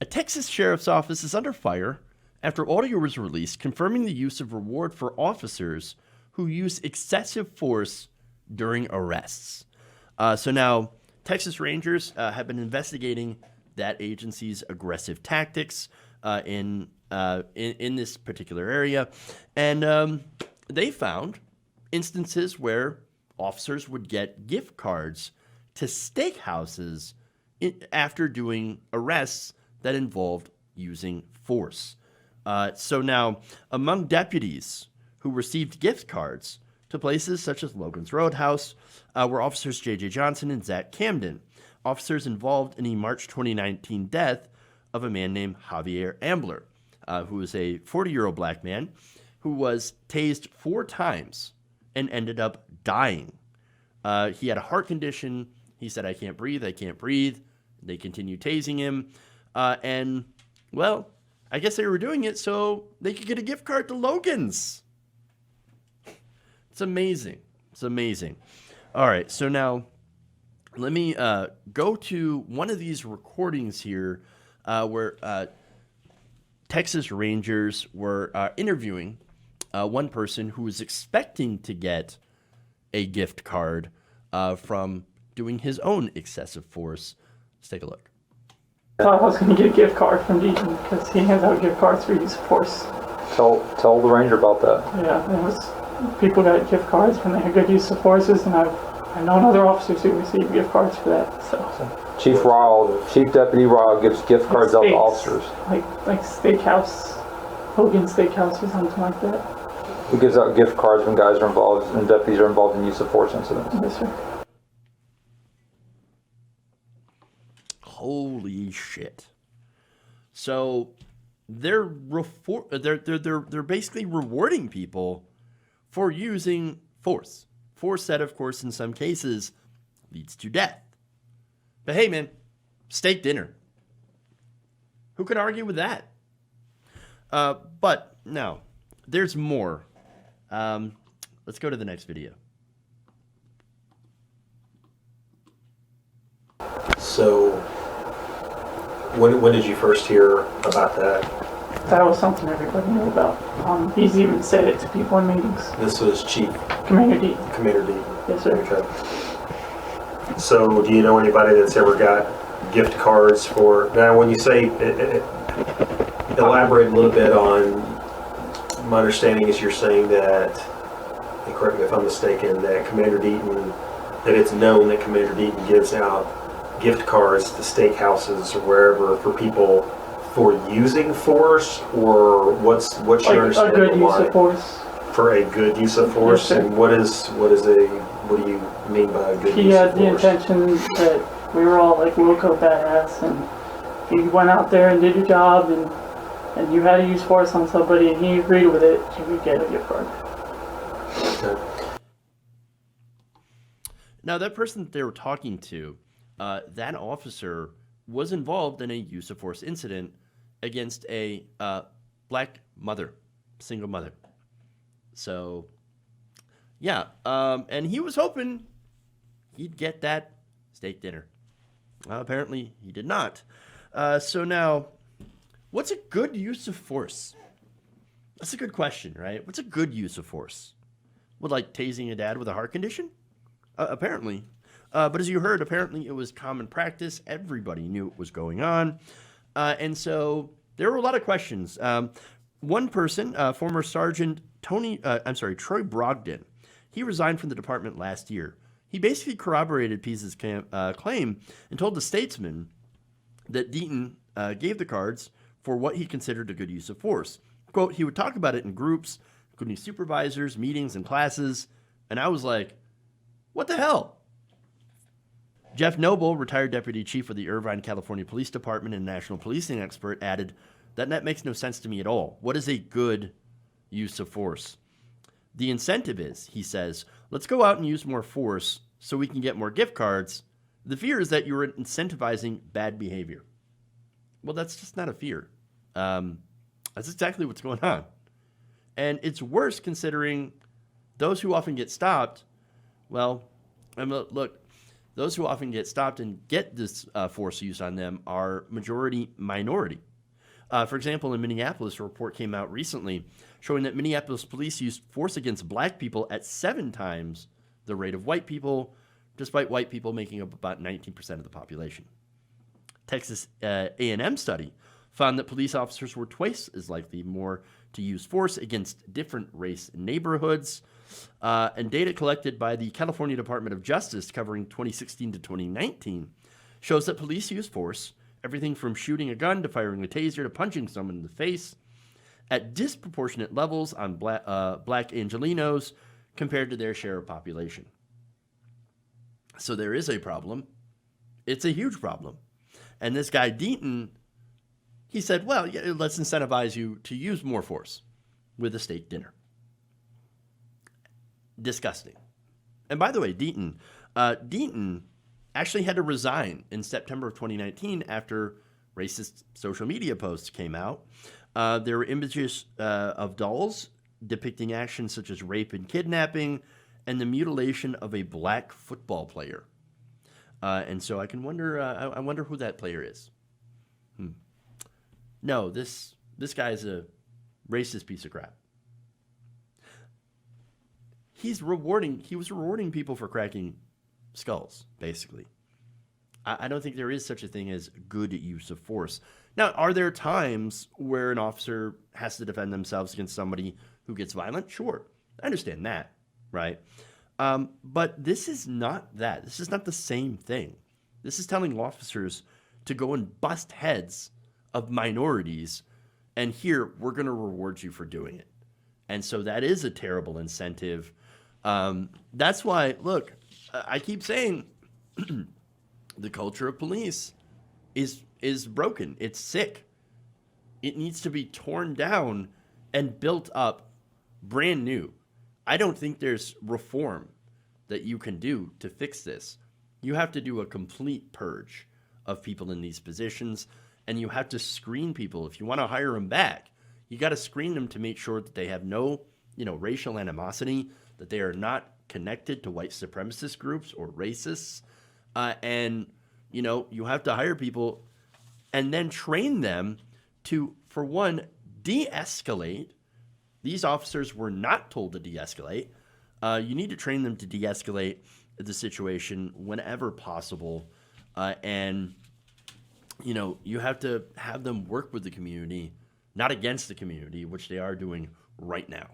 A Texas sheriff's office is under fire after audio was released confirming the use of reward for officers who use excessive force during arrests. So now, Texas Rangers have been investigating that agency's aggressive tactics in this particular area, and they found instances where officers would get gift cards to steakhouses after doing arrests that involved using force. So now, among deputies who received gift cards to places such as Logan's Roadhouse were officers J.J. Johnson and Zach Camden, officers involved in a March 2019 death of a man named Javier Ambler, who was a 40-year-old black man who was tased 4 times and ended up dying. He had a heart condition. He said, I can't breathe. They continued tasing him. And, well, I guess they were doing it so they could get a gift card to Logan's. It's amazing. It's amazing. All right, so now let me go to one of these recordings here where Texas Rangers were interviewing one person who was expecting to get a gift card from doing his own excessive force. Let's take a look. I thought I was going to get a gift card from Deaton because he hands out gift cards for use of force. Tell the ranger about that. Yeah, it was people got gift cards when they had good use of forces, and I've known other officers who received gift cards for that. So Chief Deputy Ryle gives gift cards out to officers. Like Steakhouse, Hogan Steakhouse or something like that. He gives out gift cards when guys are involved and deputies are involved in use of force incidents. Yes, sir. Holy shit! So they're basically rewarding people for using force. Force that, of course, in some cases leads to death. But hey, man, steak dinner. Who could argue with that? But now there's more. Let's go to the next video. So, when did you first hear about that? That was something everybody knew about. He's even said it to people in meetings. This was Chief Commander D. Commander D. Yes, sir. Okay. So, do you know anybody that's ever got gift cards for? Now, when you say elaborate a little bit on. My understanding is you're saying that, and correct me if I'm mistaken, that Commander Deaton, that it's known that Commander Deaton gives out gift cards to steakhouses or wherever for people for using force, or what's your understanding? A good use of force. For a good use of force, yes, and what do you mean by a good use of force? He had the intention that we were all like loco badass, and if you went out there and did your job and you had to use force on somebody and he agreed with it, you would get a gift card. Okay. Now, that person that they were talking to, that officer was involved in a use of force incident against a black mother, single mother. So, yeah, and he was hoping he'd get that steak dinner. Apparently, he did not. So now, what's a good use of force? That's a good question, right? What's a good use of force? Would like tasing a dad with a heart condition? Apparently. But as you heard, apparently it was common practice. Everybody knew what was going on. And so there were a lot of questions. One person, former Sergeant Troy Brogdon, he resigned from the department last year. He basically corroborated Pease's claim and told the Statesman that Deaton gave the cards for what he considered a good use of force. Quote, he would talk about it in groups, including supervisors, meetings, and classes. And I was like, what the hell? Jeff Noble, retired deputy chief of the Irvine, California Police Department and national policing expert, added that makes no sense to me at all. What is a good use of force? The incentive is, he says, let's go out and use more force so we can get more gift cards. The fear is that you're incentivizing bad behavior. Well, that's just not a fear. That's exactly what's going on. And it's worse considering those who often get stopped, well, look, those who often get stopped and get this force used on them are majority minority. For example, in Minneapolis, a report came out recently showing that Minneapolis police used force against black people at 7 times the rate of white people, despite white people making up about 19% of the population. Texas A&M study found that police officers were twice as likely more to use force against different race neighborhoods. And data collected by the California Department of Justice covering 2016 to 2019 shows that police use force, everything from shooting a gun to firing a taser to punching someone in the face, at disproportionate levels on black Angelenos compared to their share of population. So there is a problem. It's a huge problem. And this guy, Deaton, he said, well, yeah, let's incentivize you to use more force with a steak dinner. Disgusting. And by the way, Deaton actually had to resign in September of 2019 after racist social media posts came out. There were images of dolls depicting actions such as rape and kidnapping and the mutilation of a black football player. And so I can wonder, I wonder who that player is. No, this guy's a racist piece of crap. He was rewarding people for cracking skulls, basically. I don't think there is such a thing as good use of force. Now, are there times where an officer has to defend themselves against somebody who gets violent? Sure. I understand that, right? But this is not that. This is not the same thing. This is telling officers to go and bust heads of minorities, and here, we're going to reward you for doing it. And so that is a terrible incentive. That's why, look, I keep saying the culture of police is broken. It's sick. It needs to be torn down and built up brand new. I don't think there's reform that you can do to fix this. You have to do a complete purge of people in these positions, and you have to screen people. If you want to hire them back, you got to screen them to make sure that they have no, racial animosity, that they are not connected to white supremacist groups or racists. And you have to hire people and then train them to, for one, de-escalate. These officers were not told to de-escalate. You need to train them to de-escalate the situation whenever possible. And you have to have them work with the community, not against the community, which they are doing right now.